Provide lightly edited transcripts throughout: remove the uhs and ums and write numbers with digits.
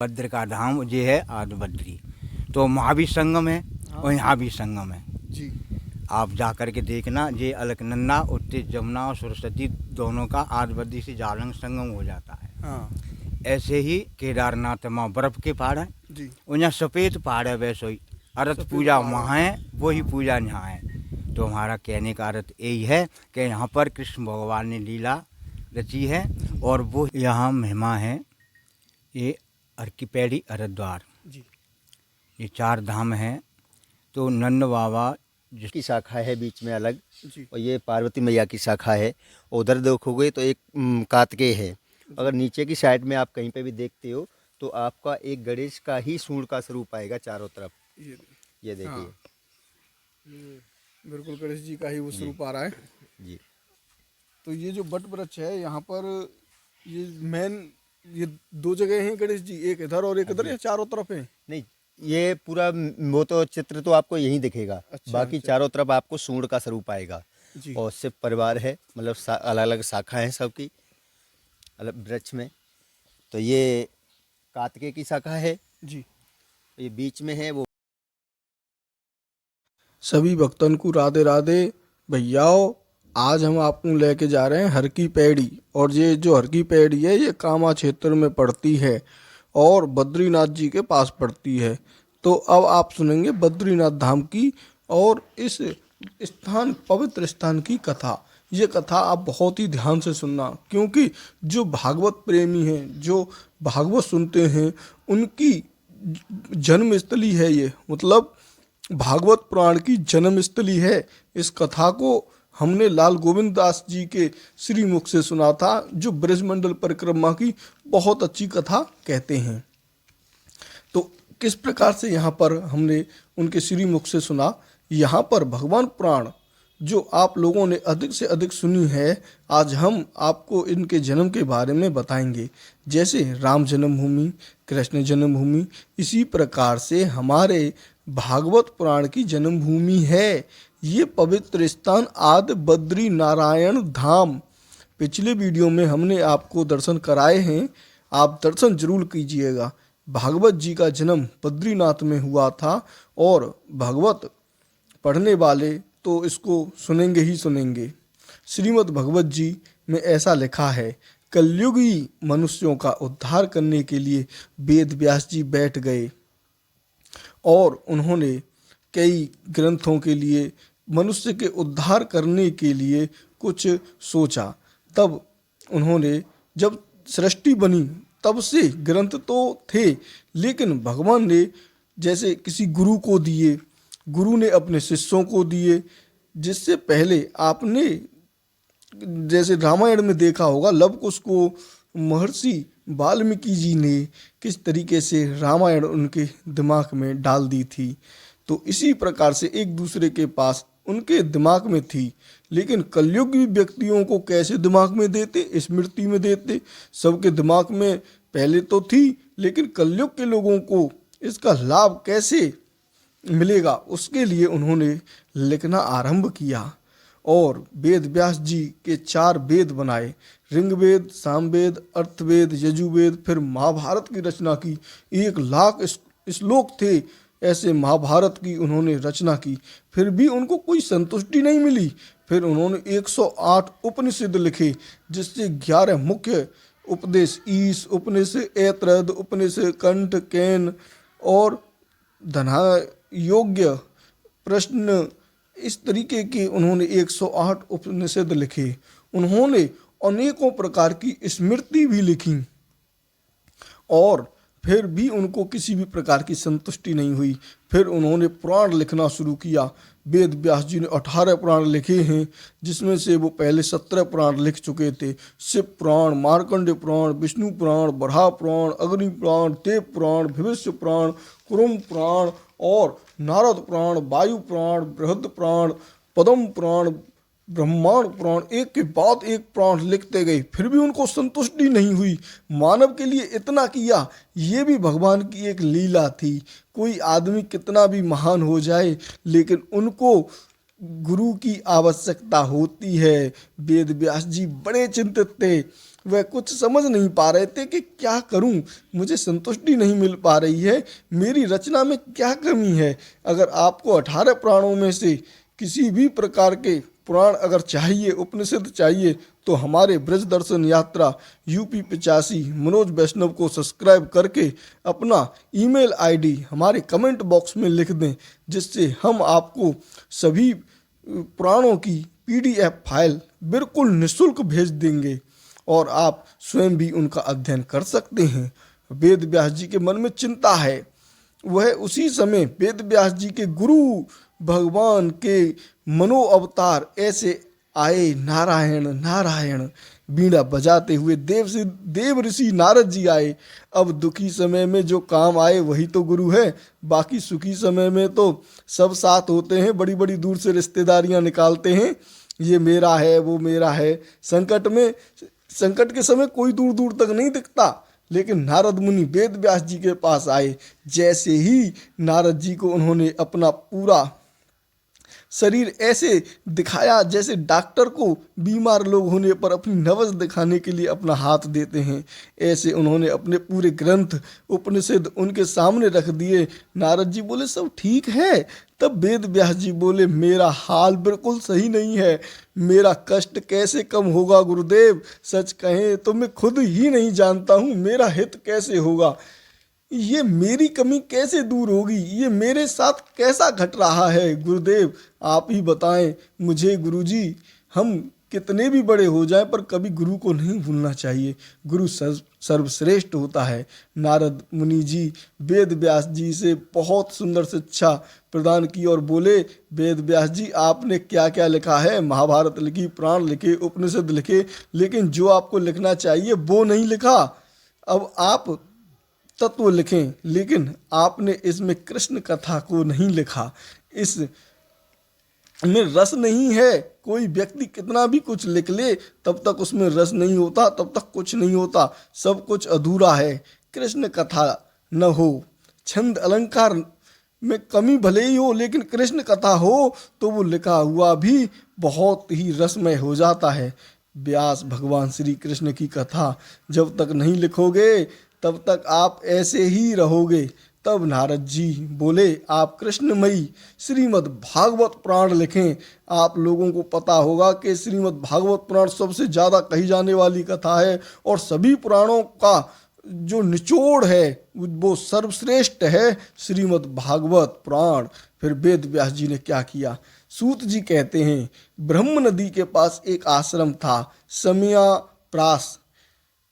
भद्र का धाम ये है आदि बद्री, तो वहाँ भी संगम है और यहाँ भी संगम है जी। आप जा कर के देखना। ये अलकनंदा उत्ते जमुना और सरस्वती दोनों का आदि बद्री से जालंग संगम हो जाता है। हाँ ऐसे ही केदारनाथ में बर्फ के पहाड़ हैं जी। और यहाँ सफ़ेद पहाड़ है, वैसे ही अर्थ सफ़ेद पूजा पहाड़ वहाँ है, वही पूजा यहाँ है। तो हमारा कहने का अर्थ यही है कि यहाँ पर कृष्ण भगवान ने लीला रची है और वो यहाँ महिमा है। ये अर्कीपैडी हरिद्वार जी। ये 4 धाम हैं। तो नंद बाबा की शाखा है बीच में अलग, जी। और ये पार्वती मैया की शाखा है। उधर देखोगे तो एक कार्तिकेय है। अगर नीचे की साइड में आप कहीं पे भी देखते हो तो आपका एक गणेश का ही सूंड का स्वरूप आएगा चारों तरफ। ये देखिए। हाँ। बिल्कुल गणेश जी का ही वो स्वरूप आ रहा है जी। तो ये जो बट वृक्ष है यहाँ पर ये मेन ये 2 जगह हैं गणेश जी, एक इधर और एक इधर, या चारों तरफ है? नहीं, ये पूरा वो तो चित्र तो आपको यहीं दिखेगा। अच्छा, बाकी अच्छा। चारों तरफ आपको सूंड का स्वरूप आएगा। जी। और शिव परिवार है, मतलब अलग अलग शाखा है सबकी अलग वृक्ष में। तो ये कार्तिकेय की शाखा है जी। ये बीच में है वो। सभी भक्तन को राधे राधे। भैयाओ, आज हम आपको लेके जा रहे हैं हर की पैड़ी, और ये जो हर की पैड़ी है ये कामा क्षेत्र में पड़ती है और बद्रीनाथ जी के पास पड़ती है। तो अब आप सुनेंगे बद्रीनाथ धाम की और इस स्थान पवित्र स्थान की कथा। ये कथा आप बहुत ही ध्यान से सुनना, क्योंकि जो भागवत प्रेमी हैं, जो भागवत सुनते हैं, उनकी जन्मस्थली है ये, मतलब भागवत पुराण की जन्मस्थली है। इस कथा को हमने लाल गोविंद दास जी के श्रीमुख से सुना था, जो ब्रजमंडल परिक्रमा की बहुत अच्छी कथा कहते हैं। तो किस प्रकार से यहाँ पर हमने उनके श्रीमुख से सुना। यहाँ पर भगवान पुराण जो आप लोगों ने अधिक से अधिक सुनी है, आज हम आपको इनके जन्म के बारे में बताएंगे। जैसे राम जन्मभूमि, कृष्ण जन्मभूमि, इसी प्रकार से हमारे भागवत पुराण की जन्मभूमि है ये पवित्र स्थान आदि बद्री नारायण धाम। पिछले वीडियो में हमने आपको दर्शन कराए हैं, आप दर्शन जरूर कीजिएगा। भागवत जी का जन्म बद्रीनाथ में हुआ था और भागवत पढ़ने वाले तो इसको सुनेंगे ही सुनेंगे। श्रीमद् भगवत जी में ऐसा लिखा है, कलयुगी मनुष्यों का उद्धार करने के लिए वेद व्यास जी बैठ गए और उन्होंने कई ग्रंथों के लिए मनुष्य के उद्धार करने के लिए कुछ सोचा। तब उन्होंने, जब सृष्टि बनी तब से ग्रंथ तो थे, लेकिन भगवान ने जैसे किसी गुरु को दिए, गुरु ने अपने शिष्यों को दिए। जिससे पहले आपने जैसे रामायण में देखा होगा, लव कुश को महर्षि वाल्मीकि जी ने किस तरीके से रामायण उनके दिमाग में डाल दी थी। तो इसी प्रकार से एक दूसरे के पास उनके दिमाग में थी, लेकिन कलयुगी व्यक्तियों को कैसे दिमाग में देते, स्मृति में देते। सबके दिमाग में पहले तो थी, लेकिन कलयुग के लोगों को इसका लाभ कैसे मिलेगा, उसके लिए उन्होंने लिखना आरंभ किया और वेद व्यास जी के 4 वेद बनाए, ऋग्वेद, सामवेद, अर्थवेद, यजुर्वेद। फिर महाभारत की रचना की, 1 लाख श्लोक थे ऐसे महाभारत की उन्होंने रचना की। फिर भी उनको कोई संतुष्टि नहीं मिली। फिर उन्होंने 108 उपनिषद लिखे, जिससे 11 मुख्य उपदेश, ईश उपनिषद, ऐतरेय उपनिषद, कंठ, कैन और धना योग्य प्रश्न, इस तरीके के उन्होंने 108 उपनिषद लिखे। उन्होंने अनेकों प्रकार की स्मृति भी लिखी और फिर भी उनको किसी भी प्रकार की संतुष्टि नहीं हुई। फिर उन्होंने पुराण लिखना शुरू किया। वेद व्यास जी ने 18 पुराण लिखे हैं, जिसमें से वो पहले 17 पुराण लिख चुके थे। शिव पुराण, मार्कंडेय पुराण, विष्णु पुराण, बराह पुराण, अग्नि पुराण, देव पुराण, भविष्य पुराण, कुरुम पुराण और नारद पुराण, वायु पुराण, बृहद पुराण, पद्म पुराण, ब्रह्मांड पुराण, एक के बाद एक पुराण लिखते गए। फिर भी उनको संतुष्टि नहीं हुई। मानव के लिए इतना किया, ये भी भगवान की एक लीला थी। कोई आदमी कितना भी महान हो जाए, लेकिन उनको गुरु की आवश्यकता होती है। वेद व्यास जी बड़े चिंतित थे वह कुछ समझ नहीं पा रहे थे कि क्या करूं, मुझे संतुष्टि नहीं मिल पा रही है, मेरी रचना में क्या कमी है। अगर आपको 18 पुराणों में से किसी भी प्रकार के पुराण अगर चाहिए, उपनिषद चाहिए, तो हमारे ब्रज दर्शन यात्रा यूपी 85 मनोज वैष्णव को सब्सक्राइब करके अपना ईमेल आईडी हमारे कमेंट बॉक्स में लिख दें, जिससे हम आपको सभी पुराणों की पीडीएफ फाइल बिल्कुल निःशुल्क भेज देंगे और आप स्वयं भी उनका अध्ययन कर सकते हैं। वेद व्यास जी के मन में चिंता है, वह उसी समय वेद व्यास जी के गुरु भगवान के मनो अवतार ऐसे आए, नारायण नारायण बीड़ा बजाते हुए देव ऋषि नारद जी आए। अब दुखी समय में जो काम आए वही तो गुरु है, बाकी सुखी समय में तो सब साथ होते हैं, बड़ी बड़ी दूर से रिश्तेदारियां निकालते हैं, ये मेरा है वो मेरा है। संकट के समय कोई दूर दूर तक नहीं दिखता, लेकिन नारद मुनि वेद व्यास जी के पास आए। जैसे ही नारद जी को उन्होंने अपना पूरा शरीर ऐसे दिखाया जैसे डॉक्टर को बीमार लोग होने पर अपनी नब्ज दिखाने के लिए अपना हाथ देते हैं, ऐसे उन्होंने अपने पूरे ग्रंथ उपनिषद उनके सामने रख दिए। नारद जी बोले सब ठीक है। तब वेद व्यास जी बोले मेरा हाल बिल्कुल सही नहीं है, मेरा कष्ट कैसे कम होगा गुरुदेव, सच कहें तो मैं खुद ही नहीं जानता हूँ मेरा हित कैसे होगा, ये मेरी कमी कैसे दूर होगी, ये मेरे साथ कैसा घट रहा है गुरुदेव, आप ही बताएं मुझे। गुरुजी हम कितने भी बड़े हो जाएं पर कभी गुरु को नहीं भूलना चाहिए, गुरु सर्वश्रेष्ठ होता है। नारद मुनि जी वेद व्यास जी से बहुत सुंदर शिक्षा प्रदान की और बोले वेद व्यास जी आपने क्या क्या लिखा है, महाभारत लिखी, पुराण लिखे, उपनिषद लिखे, लेकिन जो आपको लिखना चाहिए वो नहीं लिखा। अब आप तत्व लिखें, लेकिन आपने इसमें कृष्ण कथा को नहीं लिखा, इस में रस नहीं है। कोई व्यक्ति कितना भी कुछ लिख ले तब तक उसमें रस नहीं होता, तब तक कुछ नहीं होता, सब कुछ अधूरा है। कृष्ण कथा न हो, छंद अलंकार में कमी भले ही हो, लेकिन कृष्ण कथा हो तो वो लिखा हुआ भी बहुत ही रसमय हो जाता है। व्यास भगवान श्री कृष्ण की कथा जब तक नहीं लिखोगे तब तक आप ऐसे ही रहोगे। तब नारद जी बोले आप कृष्णमयी श्रीमद् भागवत पुराण लिखें। आप लोगों को पता होगा कि श्रीमद् भागवत पुराण सबसे ज़्यादा कही जाने वाली कथा है और सभी पुराणों का जो निचोड़ है वो सर्वश्रेष्ठ है श्रीमद् भागवत पुराण। फिर वेद व्यास जी ने क्या किया, सूत जी कहते हैं ब्रह्म नदी के पास एक आश्रम था,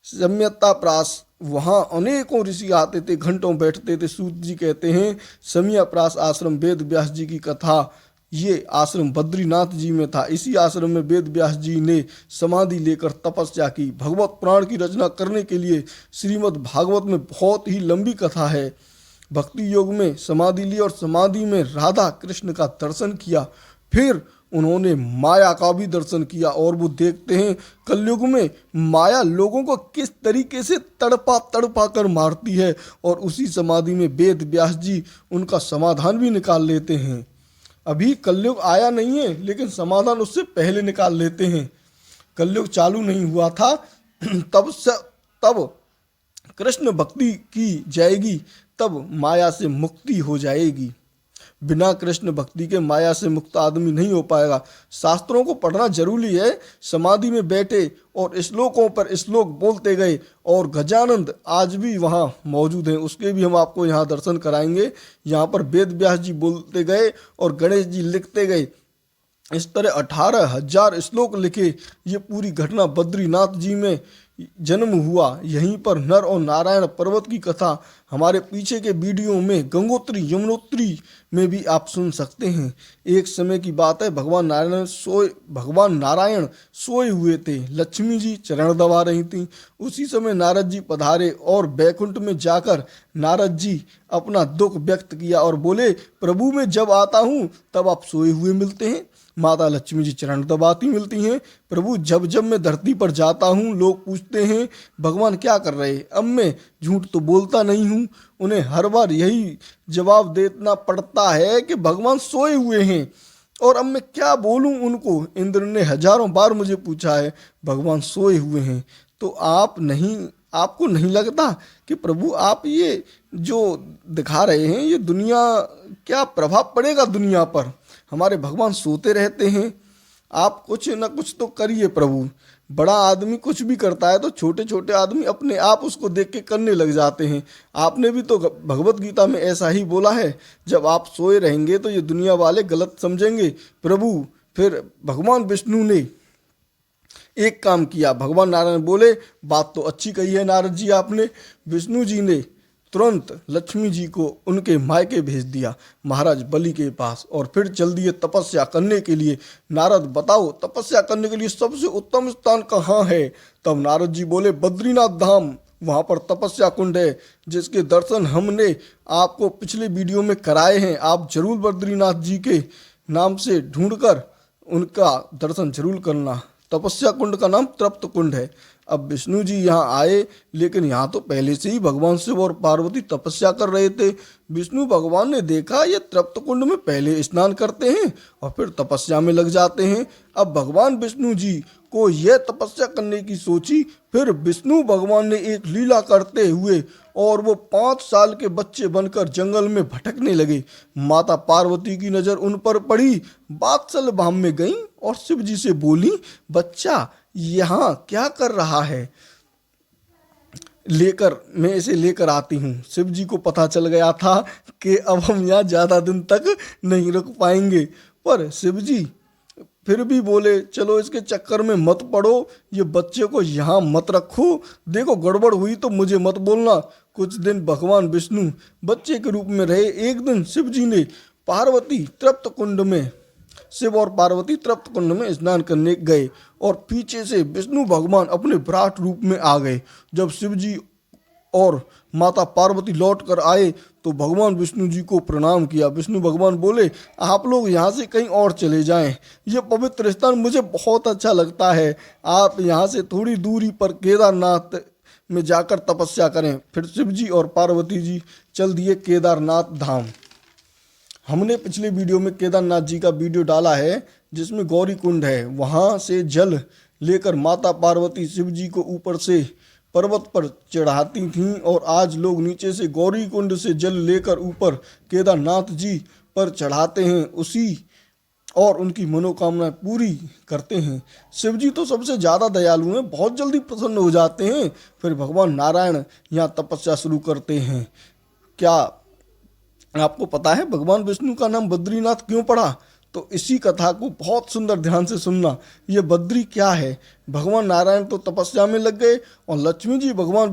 सम्यता प्रास, वहाँ अनेकों ऋषि आते थे, घंटों बैठते थे। सूत जी कहते हैं समिया प्रास आश्रम वेद व्यास जी की कथा, ये आश्रम बद्रीनाथ जी में था। इसी आश्रम में वेद व्यास जी ने समाधि लेकर तपस्या की। भगवत पुराण की रचना करने के लिए श्रीमद् भागवत में बहुत ही लंबी कथा है। भक्ति योग में समाधि ली और समाधि में राधा कृष्ण का दर्शन किया। फिर उन्होंने माया का भी दर्शन किया और वो देखते हैं कलयुग में माया लोगों को किस तरीके से तड़पा कर मारती है, और उसी समाधि में वेद व्यास जी उनका समाधान भी निकाल लेते हैं। अभी कलयुग आया नहीं है, लेकिन समाधान उससे पहले निकाल लेते हैं। कलयुग चालू नहीं हुआ था तब कृष्ण भक्ति की जाएगी, तब माया से मुक्ति हो जाएगी। बिना कृष्ण भक्ति के माया से मुक्त आदमी नहीं हो पाएगा। शास्त्रों को पढ़ना जरूरी है। समाधि में बैठे और श्लोकों पर श्लोक बोलते गए, और गजानंद आज भी वहाँ मौजूद हैं, उसके भी हम आपको यहाँ दर्शन कराएंगे। यहाँ पर वेद व्यास जी बोलते गए और गणेश जी लिखते गए। इस तरह 18,000 श्लोक लिखे। ये पूरी घटना बद्रीनाथ जी में जन्म हुआ। यहीं पर नर और नारायण पर्वत की कथा हमारे पीछे के वीडियो में गंगोत्री यमुनोत्री में भी आप सुन सकते हैं। एक समय की बात है, भगवान नारायण सोए हुए थे, लक्ष्मी जी चरण दबा रही थीं। उसी समय नारद जी पधारे और बैकुंठ में जाकर नारद जी अपना दुख व्यक्त किया और बोले प्रभु मैं जब आता हूँ तब आप सोए हुए मिलते हैं, माता लक्ष्मी जी चरण दबाती मिलती हैं। प्रभु जब जब मैं धरती पर जाता हूँ लोग पूछते हैं भगवान क्या कर रहे हैं, अब मैं झूठ तो बोलता नहीं हूँ। उन्हें हर बार यही जवाब देना पड़ता है कि भगवान सोए हुए हैं, और अब मैं क्या बोलूँ उनको। इंद्र ने हजारों बार मुझे पूछा है, भगवान सोए हुए हैं। तो आपको नहीं लगता कि प्रभु आप ये जो दिखा रहे हैं ये दुनिया, क्या प्रभाव पड़ेगा दुनिया पर? हमारे भगवान सोते रहते हैं, आप कुछ न कुछ तो करिए प्रभु। बड़ा आदमी कुछ भी करता है तो छोटे छोटे आदमी अपने आप उसको देख के करने लग जाते हैं। आपने भी तो भगवत गीता में ऐसा ही बोला है, जब आप सोए रहेंगे तो ये दुनिया वाले गलत समझेंगे प्रभु। फिर भगवान विष्णु ने एक काम किया, भगवान नारायण बोले बात तो अच्छी कही है नारद जी आपने। विष्णु जी ने तुरंत लक्ष्मी जी को उनके मायके भेज दिया महाराज बलि के पास, और फिर चल दिए तपस्या करने के लिए। नारद बताओ तपस्या करने के लिए सबसे उत्तम स्थान कहाँ है? तब नारद जी बोले बद्रीनाथ धाम, वहाँ पर तपस्या कुंड है जिसके दर्शन हमने आपको पिछले वीडियो में कराए हैं। आप जरूर बद्रीनाथ जी के नाम से ढूंढकर उनका दर्शन जरूर करना। तपस्या कुंड का नाम तृप्त कुंड है। अब विष्णु जी यहाँ आए, लेकिन यहाँ तो पहले से ही भगवान शिव और पार्वती तपस्या कर रहे थे। विष्णु भगवान ने देखा ये तृप्त कुंड में पहले स्नान करते हैं और फिर तपस्या में लग जाते हैं। अब भगवान विष्णु जी को यह तपस्या करने की सोची। फिर विष्णु भगवान ने एक लीला करते हुए और वो 5 साल के बच्चे बनकर जंगल में भटकने लगे। माता पार्वती की नज़र उन पर पड़ी, वात्सल भाव में गई और शिव जी से बोली बच्चा यहाँ क्या कर रहा है? मैं इसे लेकर आती हूँ। शिव जी को पता चल गया था कि अब हम यहाँ ज़्यादा दिन तक नहीं रुक पाएंगे, पर शिव जी फिर भी बोले चलो इसके चक्कर में मत पड़ो, ये बच्चे को यहाँ मत रखो, देखो गड़बड़ हुई तो मुझे मत बोलना। कुछ दिन भगवान विष्णु बच्चे के रूप में रहे। एक दिन शिव जी ने शिव और पार्वती तृप्त कुंड में स्नान करने गए और पीछे से विष्णु भगवान अपने विराट रूप में आ गए। जब शिव जी और माता पार्वती लौट कर आए तो भगवान विष्णु जी को प्रणाम किया। विष्णु भगवान बोले आप लोग यहाँ से कहीं और चले जाएं, ये पवित्र स्थान मुझे बहुत अच्छा लगता है, आप यहाँ से थोड़ी दूरी पर केदारनाथ में जाकर तपस्या करें। फिर शिव जी और पार्वती जी चल दिए केदारनाथ धाम। हमने पिछले वीडियो में केदारनाथ जी का वीडियो डाला है जिसमें गौरी कुंड है, वहाँ से जल लेकर माता पार्वती शिव जी को ऊपर से पर्वत पर चढ़ाती थीं और आज लोग नीचे से गौरी कुंड से जल लेकर ऊपर केदारनाथ जी पर चढ़ाते हैं उसी और उनकी मनोकामनाएं पूरी करते हैं। शिव जी तो सबसे ज़्यादा दयालु हैं, बहुत जल्दी प्रसन्न हो जाते हैं। फिर भगवान नारायण यहाँ तपस्या शुरू करते हैं। क्या आपको पता है भगवान विष्णु का नाम बद्रीनाथ क्यों पड़ा? तो इसी कथा को बहुत सुंदर ध्यान से सुनना। ये बद्री क्या है? भगवान नारायण तो तपस्या में लग गए और लक्ष्मी जी भगवान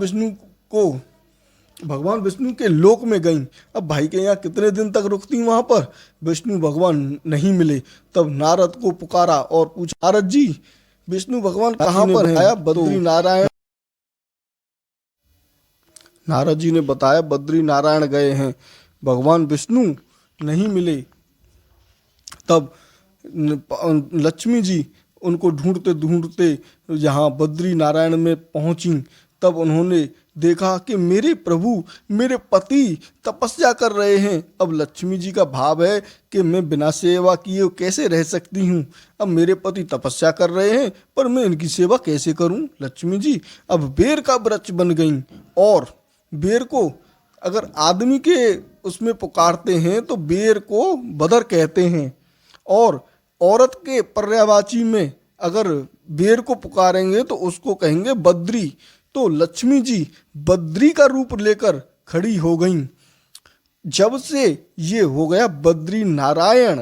विष्णु के लोक में गईं। अब भाई के यहाँ कितने दिन तक रुकती वहाँ पर? विष्णु भगवान नहीं मिले, तब नारद को पुकारा और पूछा नारद जी विष्णु भगवान कहाँ पर है? आया बद्री नारायण। नारद जी ने बताया बद्री नारायण गए हैं, भगवान विष्णु नहीं मिले। तब लक्ष्मी जी उनको ढूंढते ढूंढते यहाँ बद्री नारायण में पहुंची। तब उन्होंने देखा कि मेरे प्रभु, मेरे पति तपस्या कर रहे हैं। अब लक्ष्मी जी का भाव है कि मैं बिना सेवा किए कैसे रह सकती हूँ। अब मेरे पति तपस्या कर रहे हैं पर मैं इनकी सेवा कैसे करूँ? लक्ष्मी जी अब बेर का वृक्ष बन गई और बेर को अगर आदमी के उसमें पुकारते हैं तो बेर को बदर कहते हैं, और औरत के पर्यायवाची में अगर बेर को पुकारेंगे तो उसको कहेंगे बद्री। तो लक्ष्मी जी बद्री का रूप लेकर खड़ी हो गईं। जब से ये हो गया बद्री नारायण,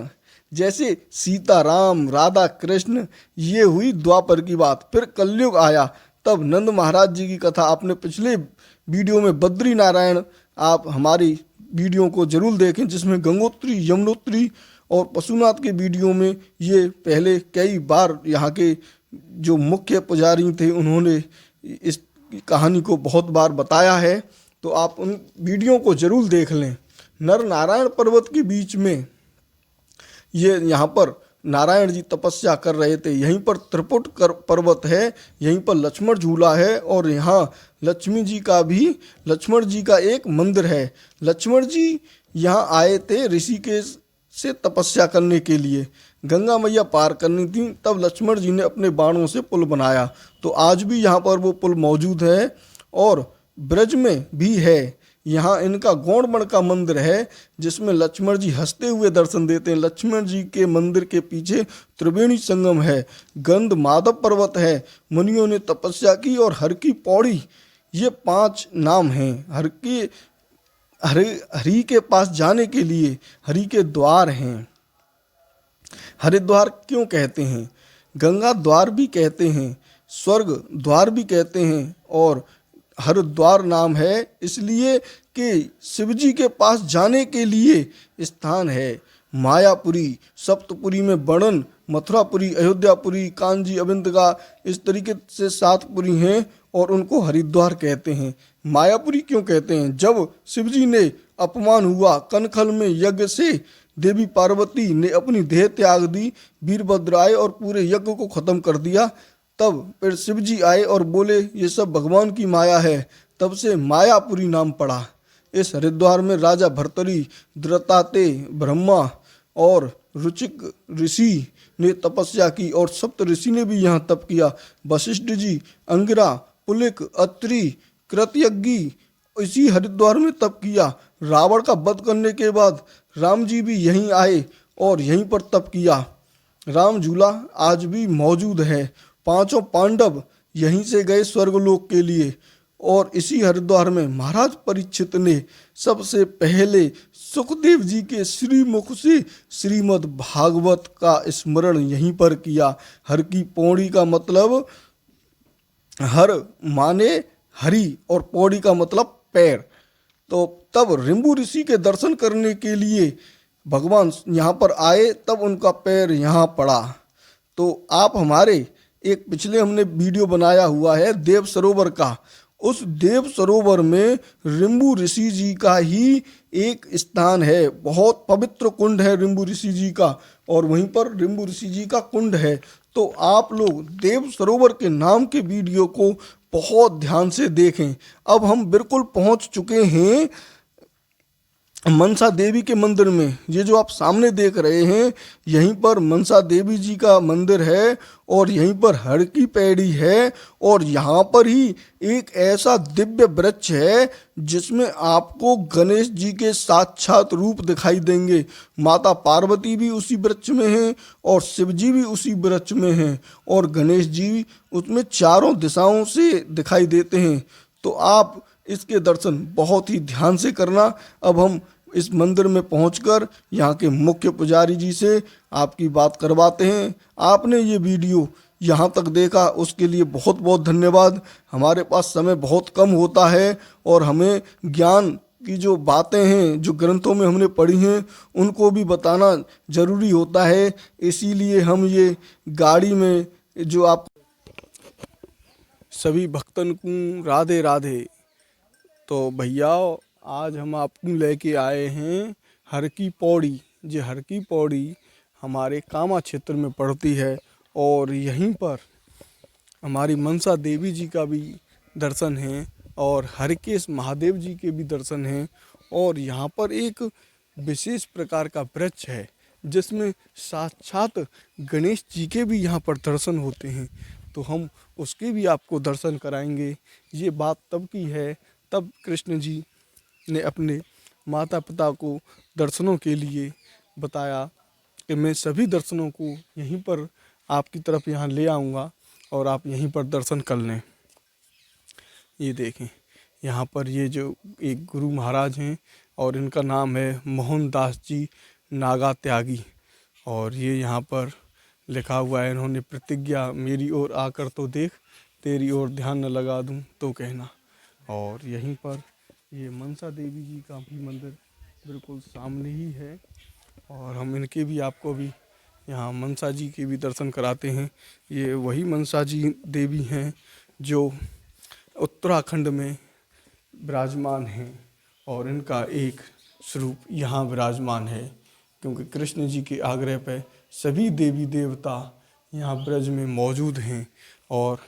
जैसे सीताराम राधा कृष्ण, ये हुई द्वापर की बात। फिर कलयुग आया, तब नंद महाराज जी की कथा आपने पिछले वीडियो में बद्री नारायण, आप हमारी वीडियो को जरूर देखें जिसमें गंगोत्री यमुनोत्री और पशुनाथ के वीडियो में ये पहले कई बार यहाँ के जो मुख्य पुजारी थे उन्होंने इस कहानी को बहुत बार बताया है, तो आप उन वीडियो को जरूर देख लें। नर नारायण पर्वत के बीच में ये यहाँ पर नारायण जी तपस्या कर रहे थे। यहीं पर त्रिपुट पर्वत है, यहीं पर लक्ष्मण झूला है और यहाँ लक्ष्मण जी का एक मंदिर है। लक्ष्मण जी यहाँ आए थे ऋषिकेश से तपस्या करने के लिए। गंगा मैया पार करनी थी, तब लक्ष्मण जी ने अपने बाणों से पुल बनाया। तो आज भी यहाँ पर वो पुल मौजूद है और ब्रज में भी है। यहाँ इनका गौड़मण का मंदिर है जिसमें लक्ष्मण जी हंसते हुए दर्शन देते हैं। लक्ष्मण जी के मंदिर के पीछे त्रिवेणी संगम है, गंध माधव पर्वत है, मुनियों ने तपस्या की और हर की पौड़ी, ये 5 नाम हैं। हरि के पास जाने के लिए हरि के द्वार हैं। हरिद्वार क्यों कहते हैं? गंगा द्वार भी कहते हैं, स्वर्ग द्वार भी कहते हैं और हरिद्वार नाम है इसलिए कि शिवजी के पास जाने के लिए स्थान है। मायापुरी, सप्तपुरी में वर्णन, मथुरापुरी, अयोध्यापुरी, कांजी, अविंदगा, इस तरीके से 7 पुरी हैं और उनको हरिद्वार कहते हैं। मायापुरी क्यों कहते हैं? जब शिवजी ने अपमान हुआ कनखल में यज्ञ से, देवी पार्वती ने अपनी देह त्याग दी, वीरभद्र आए और पूरे यज्ञ को खत्म कर दिया। तब फिर शिवजी आए और बोले ये सब भगवान की माया है, तब से मायापुरी नाम पड़ा। इस हरिद्वार में राजा भर्तरी, द्रताते, ब्रह्मा और रुचिक ऋषि ने तपस्या की और सप्त ऋषि ने भी यहाँ तप किया। वशिष्ठ जी, अंगिरा, पुलिक, अत्रि, कृतयज्ञी इसी हरिद्वार में तप किया। रावण का वध करने के बाद राम जी भी यहीं आए और यहीं पर तप किया। राम झूला आज भी मौजूद है। 5 पांडव यहीं से गए स्वर्गलोक के लिए और इसी हरिद्वार में महाराज परीक्षित ने सबसे पहले सुखदेव जी के श्रीमुख से श्रीमद् भागवत का स्मरण यहीं पर किया। हर की पौड़ी का मतलब, हर माने हरि और पौड़ी का मतलब पैर। तो तब रिंबू ऋषि के दर्शन करने के लिए भगवान यहाँ पर आए, तब उनका पैर यहाँ पड़ा। तो आप हमारे एक पिछले हमने वीडियो बनाया हुआ है देव सरोवर का, उस देव सरोवर में रिंबू ऋषि जी का ही एक स्थान है। बहुत पवित्र कुंड है रिंबू ऋषि जी का और वहीं पर रिंबू ऋषि जी का कुंड है। तो आप लोग देव सरोवर के नाम के वीडियो को बहुत ध्यान से देखें। अब हम बिल्कुल पहुंच चुके हैं मनसा देवी के मंदिर में। ये जो आप सामने देख रहे हैं यहीं पर मनसा देवी जी का मंदिर है और यहीं पर हर की पैड़ी है और यहाँ पर ही एक ऐसा दिव्य वृक्ष है जिसमें आपको गणेश जी के साक्षात रूप दिखाई देंगे। माता पार्वती भी उसी वृक्ष में हैं और शिव जी भी उसी वृक्ष में हैं और गणेश जी उसमें चारों दिशाओं से दिखाई देते हैं। तो आप इसके दर्शन बहुत ही ध्यान से करना। अब हम इस मंदिर में पहुंचकर यहाँ के मुख्य पुजारी जी से आपकी बात करवाते हैं। आपने ये वीडियो यहाँ तक देखा उसके लिए बहुत बहुत धन्यवाद। हमारे पास समय बहुत कम होता है और हमें ज्ञान की जो बातें हैं जो ग्रंथों में हमने पढ़ी हैं उनको भी बताना ज़रूरी होता है। इसीलिए हम ये गाड़ी में जो आप सभी भक्तन को राधे राधे। तो भैया आज हम आपको लेके आए हैं हर की पौड़ी। ये हर की पौड़ी हमारे कामा क्षेत्र में पड़ती है और यहीं पर हमारी मनसा देवी जी का भी दर्शन है और हरकेश महादेव जी के भी दर्शन हैं। और यहाँ पर एक विशेष प्रकार का वृक्ष है जिसमें साक्षात गणेश जी के भी यहाँ पर दर्शन होते हैं। तो हम उसके भी आपको दर्शन कराएंगे। ये बात तब की है तब कृष्ण जी ने अपने माता पिता को दर्शनों के लिए बताया कि मैं सभी दर्शनों को यहीं पर आपकी तरफ यहाँ ले आऊँगा और आप यहीं पर दर्शन कर लें। ये देखें यहाँ पर ये जो एक गुरु महाराज हैं और इनका नाम है मोहनदास जी नागा त्यागी और ये यहाँ पर लिखा हुआ है, इन्होंने प्रतिज्ञा मेरी ओर आकर तो देख, तेरी ओर ध्यान न लगा दूं तो कहना। और यहीं पर ये मनसा देवी जी का भी मंदिर बिल्कुल सामने ही है और हम इनके भी आपको भी यहाँ मनसा जी के भी दर्शन कराते हैं। ये वही मनसा जी देवी हैं जो उत्तराखंड में विराजमान हैं और इनका एक स्वरूप यहाँ विराजमान है क्योंकि कृष्ण जी के आग्रह पर सभी देवी देवता यहाँ ब्रज में मौजूद हैं। और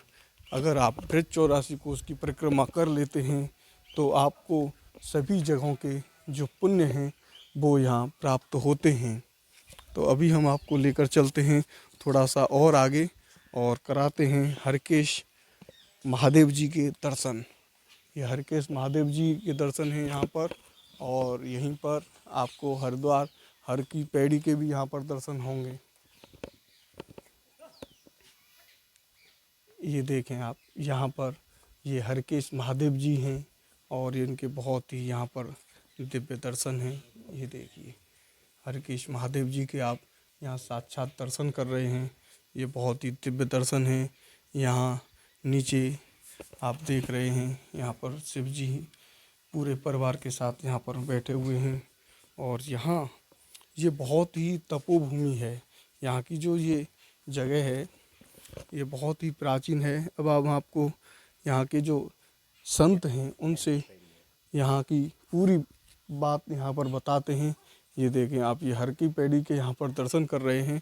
अगर आप ब्रज 84 कोस की परिक्रमा कर लेते हैं तो आपको सभी जगहों के जो पुण्य हैं वो यहाँ प्राप्त होते हैं। तो अभी हम आपको लेकर चलते हैं थोड़ा सा और आगे और कराते हैं हरकेश महादेव जी के दर्शन। ये हरकेश महादेव जी के दर्शन हैं यहाँ पर, और यहीं पर आपको हरिद्वार हर की पैड़ी के भी यहाँ पर दर्शन होंगे। ये देखें आप, यहाँ पर ये हरकेश महादेव जी हैं और इनके बहुत ही यहाँ पर दिव्य दर्शन हैं। ये देखिए हरकेश महादेव जी के आप यहाँ साक्षात दर्शन कर रहे हैं। ये बहुत ही दिव्य दर्शन हैं। यहाँ नीचे आप देख रहे हैं, यहाँ पर शिव जी पूरे परिवार के साथ यहाँ पर बैठे हुए हैं। और यहाँ ये बहुत ही तपोभूमि है। यहाँ की जो ये जगह है ये बहुत ही प्राचीन है। अब हम आपको यहाँ के जो संत हैं उनसे यहाँ की पूरी बात यहाँ पर बताते हैं। ये देखें आप, ये हर की पैड़ी के यहाँ पर दर्शन कर रहे हैं।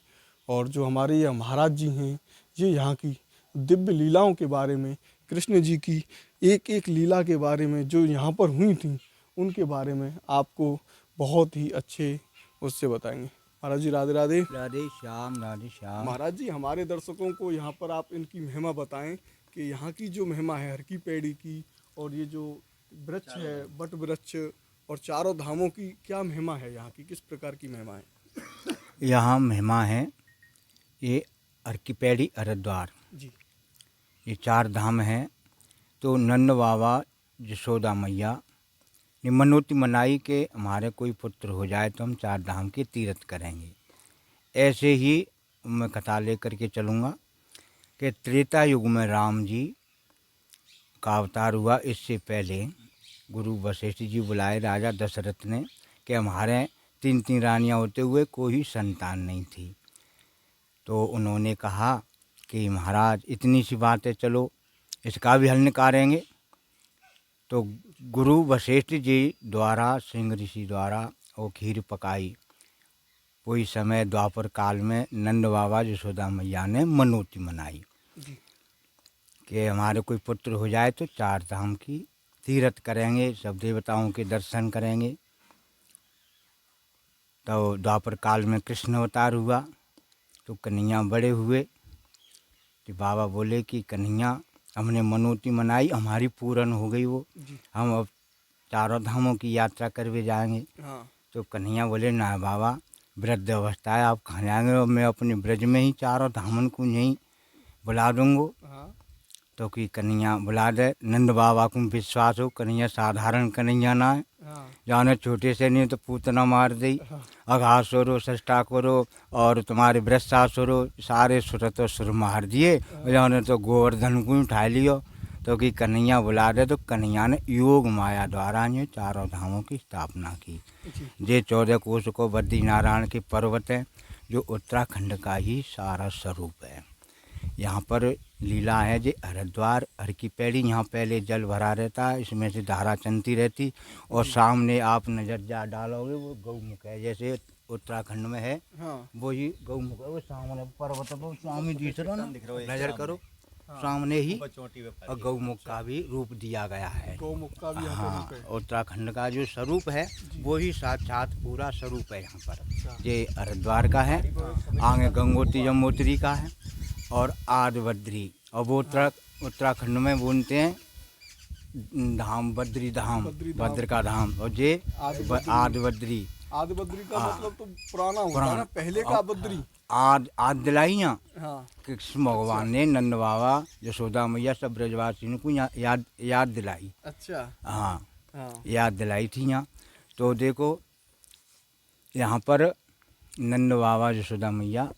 और जो हमारे ये महाराज जी हैं, ये यहाँ की दिव्य लीलाओं के बारे में, कृष्ण जी की एक एक लीला के बारे में जो यहाँ पर हुई थी उनके बारे में आपको बहुत ही अच्छे उससे बताएंगे। महाराज जी राधे राधे। राधे श्याम राधे श्याम। महाराज जी, हमारे दर्शकों को यहाँ पर आप इनकी महिमा बताएं कि यहाँ की जो महिमा है हर की पैड़ी की, और ये जो वृक्ष है बट वृक्ष, और चारों धामों की क्या महिमा है, यहाँ की किस प्रकार की महिमा है? यहाँ महिमा है ये हर की पैड़ी हरिद्वार जी ये 4 धाम हैं। तो नंद बाबा यशोदा मैया ने मनोती मनाई कि हमारे कोई पुत्र हो जाए तो हम 4 धाम के तीर्थ करेंगे। ऐसे ही मैं कथा लेकर के चलूँगा कि त्रेता युग में राम जी का अवतार हुआ। इससे पहले गुरु वशिष्ठ जी बुलाए राजा दशरथ ने कि हमारे 3 रानियाँ होते हुए कोई संतान नहीं थी। तो उन्होंने कहा कि महाराज इतनी सी बात है, चलो इसका भी हल निकालेंगे। तो गुरु वशिष्ठ जी द्वारा, सिंह ऋषि द्वारा वो खीर पकाई। वही समय द्वापर काल में नंद बाबा यशोदा मैया ने मनोती मनाई कि हमारे कोई पुत्र हो जाए तो 4 धाम की तीर्थ करेंगे, सब देवताओं के दर्शन करेंगे। तो द्वापर काल में कृष्ण अवतार हुआ। तो कन्हैया बड़े हुए तो बाबा बोले कि कन्हैया हमने मनोती मनाई, हमारी पूर्ण हो गई वो, हम अब 4 धामों की यात्रा करके जाएंगे। हाँ। तो कन्हैया बोले ना बाबा, वृद्ध अवस्था है, आप कहाँ जाएंगे, और मैं अपने ब्रज में ही 4 धामन को यहीं बुला दूँगा। हाँ। तो कि कन्हैया बुला दे। नंद बाबा को विश्वास हो कन्हैया साधारण कन्हैया ना है, हाँ। जाने छोटे से नहीं तो पूतना मार दी। अघासुरो षष्ठाकुरो और तुम्हारे वृषासुरो सारे सुर तो सुर मार दिए, जाने तो गोवर्धन को उठा लियो। तो कि कन्हैया बुला दे। तो कन्हैया ने योग माया द्वारा ये 4 धामों की स्थापना की। ये 14 कोष को बद्री नारायण के पर्वत है, जो उत्तराखंड का ही सारा स्वरूप है। यहाँ पर लीला है जे हरिद्वार हर की पैड़ी, यहाँ पहले जल भरा रहता है, इसमें से धारा चलती रहती। और सामने आप नज़र जा डालोगे वो गौमुख है, जैसे उत्तराखंड में है। हाँ। वही गौमुख है, वो सामने पर्वत पर स्वामी दूसरा नजर करो, सामने ही और गौमुख का भी रूप दिया गया है। गौमुख का भी यहाँ हाँ, पर रूप है। उत्तराखंड का जो स्वरूप है वो ही साक्षात पूरा स्वरूप है यहाँ पर। ये हरिद्वार का है, आगे गंगोत्री यमुनोत्री का है, और आदि बद्री, और वो उत्तराखंड में बोलते हैं धाम बद्री धाम, भद्र का धाम, और ये आदि बद्री। आदि बद्री का मतलब तो पुराना होता है ना, पहले का बद्री। आद दिलाई यहाँ हाँ। कृष्ण भगवान ने नंद बाबा यशोदा मैया सब ब्रजवासियों को याद दिलाई। अच्छा। हाँ, हाँ। याद दिलाई थी यहाँ। तो देखो यहाँ पर नंद बाबा यशोदा मैया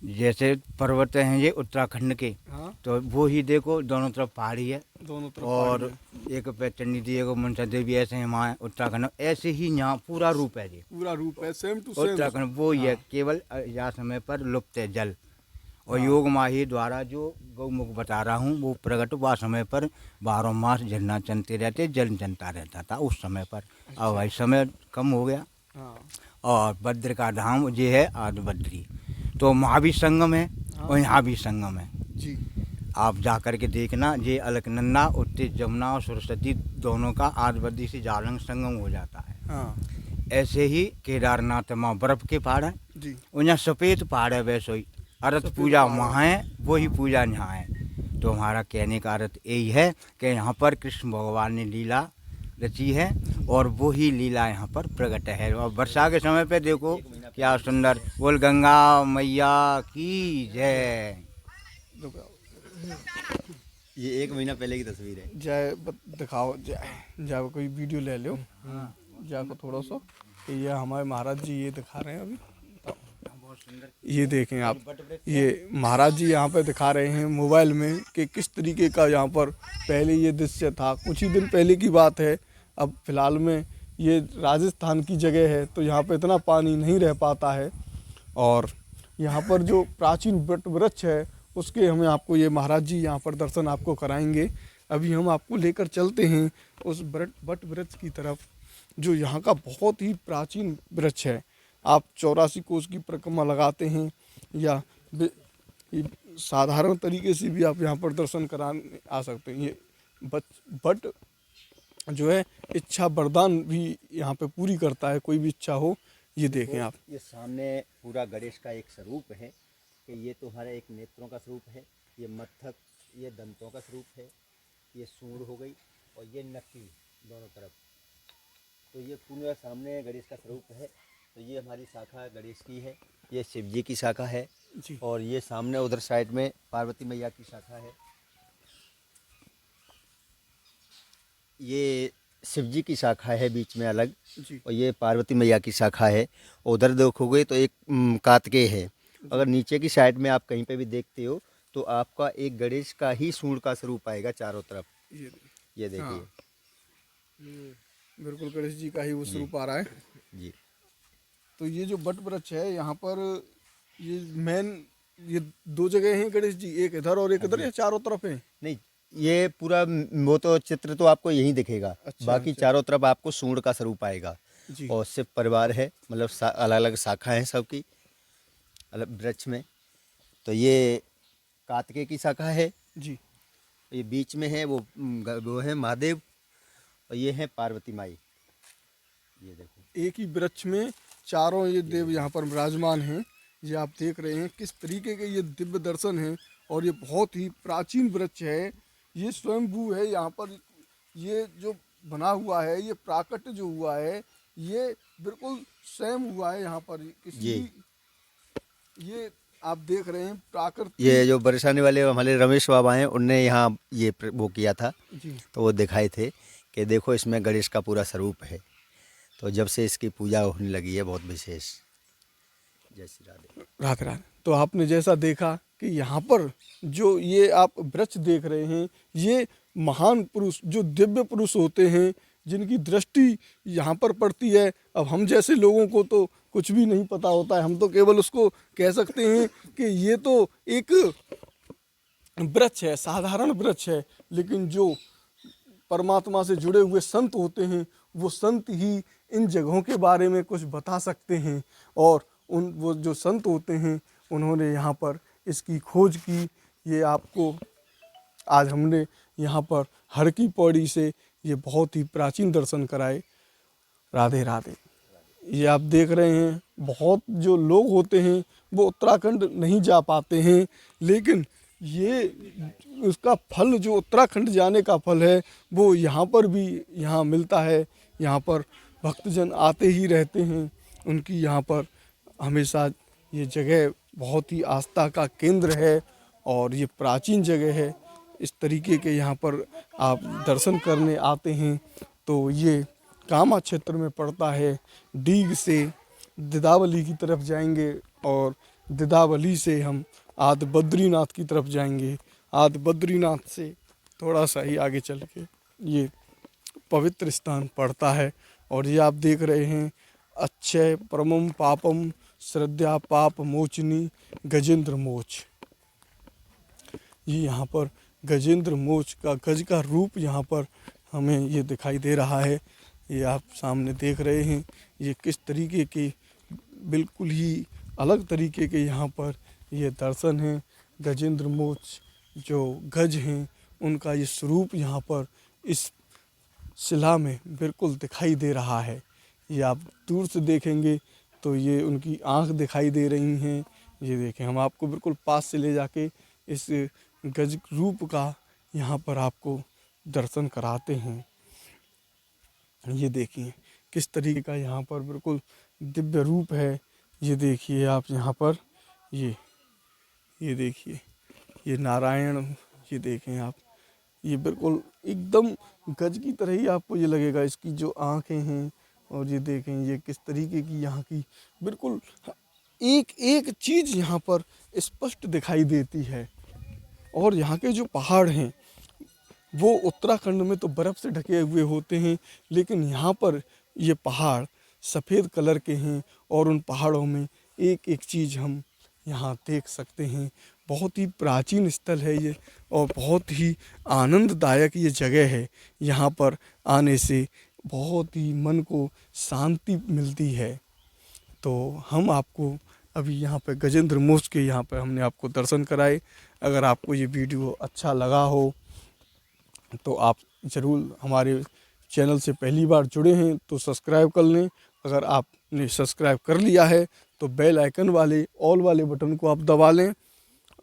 जैसे पर्वत हैं ये उत्तराखंड के। हाँ। तो वो ही देखो दोनों तरफ पहाड़ी है, दोनों तरफ और पहाड़ी एक पे चंडी देवी, एक मनसा देवी, ऐसे हैं वहाँ उत्तराखंड। ऐसे ही यहाँ पूरा रूप है ये, पूरा रूप है, सेम टू सेम। उत्तराखंड वो ही है, केवल यह समय पर लुप्त है जल। और योग माही द्वारा जो गौमुख बता रहा हूँ वो प्रकट हुआ समय पर 12 मास झरना चलते रहते, जल जनता रहता था उस समय पर। अब भाई समय कम हो गया। हाँ। और भद्र का धाम ये है आदि बद्री, तो वहाँ भी संगम है और यहाँ भी संगम है जी। आप जा कर के देखना। ये अलकनंदा, उत्तर जमुना और सरस्वती दोनों का आदि बद्री से जालंग संगम हो जाता है। हाँ। ऐसे ही केदारनाथ माँ बर्फ़ के पहाड़ हैं, जी उन्हें सफ़ेद पहाड़ है वैसे ही अर्थ पूजा वहाँ है, वही पूजा यहाँ है। तो हमारा कहने का अर्थ यही है कि यहाँ पर कृष्ण भगवान ने लीला रची है और वही लीला यहाँ पर प्रकट है। और वर्षा के समय पे देखो क्या सुंदर, बोल गंगा मैया की जय। ये 1 महीना पहले की तस्वीर है। दिखाओ जय कोई वीडियो ले लो जय को थोड़ा सा। ये हमारे महाराज जी ये दिखा रहे हैं अभी, ये देखें आप, ये महाराज जी यहाँ पे दिखा रहे हैं मोबाइल में कि किस तरीके का यहाँ पर पहले ये दृश्य था। कुछ ही दिन पहले की बात है। अब फिलहाल में ये राजस्थान की जगह है तो यहाँ पे इतना पानी नहीं रह पाता है। और यहाँ पर जो प्राचीन वट वृक्ष है उसके हमें आपको ये महाराज जी यहाँ पर दर्शन आपको कराएंगे। अभी हम आपको लेकर चलते हैं उस वट वृक्ष की तरफ जो यहाँ का बहुत ही प्राचीन वृक्ष है। आप 84 कोस की परिक्रमा लगाते हैं या साधारण तरीके से भी आप यहाँ पर दर्शन कराने आ सकते हैं। ये बट जो है इच्छा वरदान भी यहाँ पे पूरी करता है, कोई भी इच्छा हो। ये देखें आप, ये सामने पूरा गणेश का एक स्वरूप है कि ये तुम्हारा एक नेत्रों का स्वरूप है, ये मत्थक, ये दंतों का स्वरूप है, ये सूंड हो गई और ये नक्की दोनों तरफ। तो ये पूरा सामने गणेश का स्वरूप है। तो ये हमारी शाखा गणेश की है, ये शिव जी की शाखा है जी। और ये सामने उधर साइड में पार्वती मैया की शाखा है। ये शिव जी की शाखा है बीच में अलग जी। और ये पार्वती मैया की शाखा है। उधर देखोगे तो एक कार्तिकेय है। अगर नीचे की साइड में आप कहीं पे भी देखते हो तो आपका एक गणेश का ही सूंड का स्वरूप आएगा चारों तरफ। ये देखिए। हाँ। बिल्कुल गणेश जी का ही वो स्वरूप आ रहा है जी। तो ये जो वट वृक्ष है यहाँ पर ये मेन ये 2 जगह हैं गणेश जी, एक इधर और एक इधर, या चारों तरफ है? नहीं, ये पूरा वो तो चित्र तो आपको यहीं दिखेगा। अच्छा, बाकी अच्छा। चारों तरफ आपको सूंड का स्वरूप आएगा। जी। और शिव परिवार है, मतलब अलग अलग शाखा है सबकी अलग वृक्ष में। तो ये कार्तिकेय की शाखा है, जी। ये बीच में है वो है महादेव और ये है पार्वती माई। ये देखो एक ही वृक्ष में चारों ये देव यहाँ पर विराजमान हैं। ये आप देख रहे हैं किस तरीके के ये दिव्य दर्शन हैं। और ये बहुत ही प्राचीन वृक्ष है, ये स्वयंभू है। यहाँ पर ये जो बना हुआ है, ये प्राकट्य जो हुआ है, ये बिल्कुल स्वयं हुआ है। यहाँ पर ये आप देख रहे हैं प्राकृतिक। ये जो बरसाने वाले हमारे रमेश बाबा हैं, उनने यहाँ ये वो किया था। जी। तो वो दिखाए थे कि देखो इसमें गणेश का पूरा स्वरूप है। तो जब से इसकी पूजा होने लगी है बहुत विशेष। जय श्री राधे। राधे राधे। तो आपने जैसा देखा कि यहाँ पर जो ये आप वृक्ष देख रहे हैं, ये महान पुरुष जो दिव्य पुरुष होते हैं जिनकी दृष्टि यहाँ पर पड़ती है। अब हम जैसे लोगों को तो कुछ भी नहीं पता होता है, हम तो केवल उसको कह सकते हैं कि ये तो एक वृक्ष है, साधारण वृक्ष है। लेकिन जो परमात्मा से जुड़े हुए संत होते हैं, वो संत ही इन जगहों के बारे में कुछ बता सकते हैं। और वो जो संत होते हैं उन्होंने यहाँ पर इसकी खोज की। ये आपको आज हमने यहाँ पर हर की पौड़ी से ये बहुत ही प्राचीन दर्शन कराए। राधे राधे। ये आप देख रहे हैं बहुत जो लोग होते हैं वो उत्तराखंड नहीं जा पाते हैं, लेकिन ये उसका फल जो उत्तराखंड जाने का फल है वो यहाँ पर भी यहाँ मिलता है। यहाँ पर भक्तजन आते ही रहते हैं, उनकी यहाँ पर हमेशा ये जगह बहुत ही आस्था का केंद्र है और ये प्राचीन जगह है। इस तरीके के यहाँ पर आप दर्शन करने आते हैं। तो ये कामा क्षेत्र में पड़ता है। डीग से दिदावली की तरफ जाएंगे और दिदावली से हम आदि बद्रीनाथ की तरफ जाएंगे। आदि बद्रीनाथ से थोड़ा सा ही आगे चल के ये पवित्र स्थान पड़ता है। और ये आप देख रहे हैं अक्षय परमम पापम श्रद्धा पाप मोचनी गजेंद्र मोच। ये यहाँ पर गजेंद्र मोच का गज का रूप यहाँ पर हमें ये दिखाई दे रहा है। ये आप सामने देख रहे हैं ये किस तरीके के बिल्कुल ही अलग तरीके के यहाँ पर ये दर्शन हैं। गजेंद्र मोच जो गज हैं उनका ये स्वरूप यहाँ पर इस शिला में बिल्कुल दिखाई दे रहा है। ये आप दूर से देखेंगे तो ये उनकी आँख दिखाई दे रही हैं। ये देखें, हम आपको बिल्कुल पास से ले जाके इस गज रूप का यहाँ पर आपको दर्शन कराते हैं। ये देखिए किस तरीके का यहाँ पर बिल्कुल दिव्य रूप है। ये देखिए आप यहाँ पर ये देखिए ये नारायण, ये देखें आप, ये बिल्कुल एकदम गज की तरह ही आपको ये लगेगा। इसकी जो आँखें हैं और ये देखें ये किस तरीके की यहाँ की बिल्कुल एक एक चीज़ यहाँ पर स्पष्ट दिखाई देती है। और यहाँ के जो पहाड़ हैं वो उत्तराखंड में तो बर्फ़ से ढके हुए होते हैं, लेकिन यहाँ पर ये पहाड़ सफ़ेद कलर के हैं और उन पहाड़ों में एक एक चीज़ हम यहाँ देख सकते हैं। बहुत ही प्राचीन स्थल है ये और बहुत ही आनंददायक ये जगह है। यहाँ पर आने से बहुत ही मन को शांति मिलती है। तो हम आपको अभी यहाँ पे गजेंद्र मोक्ष के यहाँ पे हमने आपको दर्शन कराए। अगर आपको ये वीडियो अच्छा लगा हो तो आप ज़रूर हमारे चैनल से पहली बार जुड़े हैं तो सब्सक्राइब कर लें। अगर आपने सब्सक्राइब कर लिया है तो बेल आइकन वाले ऑल वाले बटन को आप दबा लें,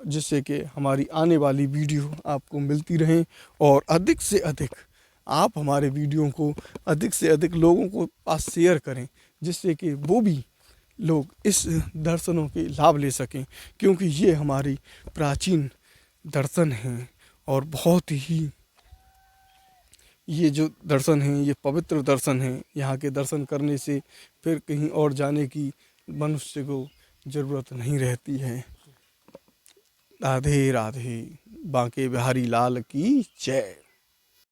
जिससे कि हमारी आने वाली वीडियो आपको मिलती रहें। और अधिक से अधिक आप हमारे वीडियो को अधिक से अधिक लोगों को पास शेयर करें, जिससे कि वो भी लोग इस दर्शनों के लाभ ले सकें, क्योंकि ये हमारी प्राचीन दर्शन हैं और बहुत ही ये जो दर्शन हैं ये पवित्र दर्शन हैं। यहाँ के दर्शन करने से फिर कहीं और जाने की मनुष्य को ज़रूरत नहीं रहती है। राधे राधे। बांके बिहारी लाल की जय।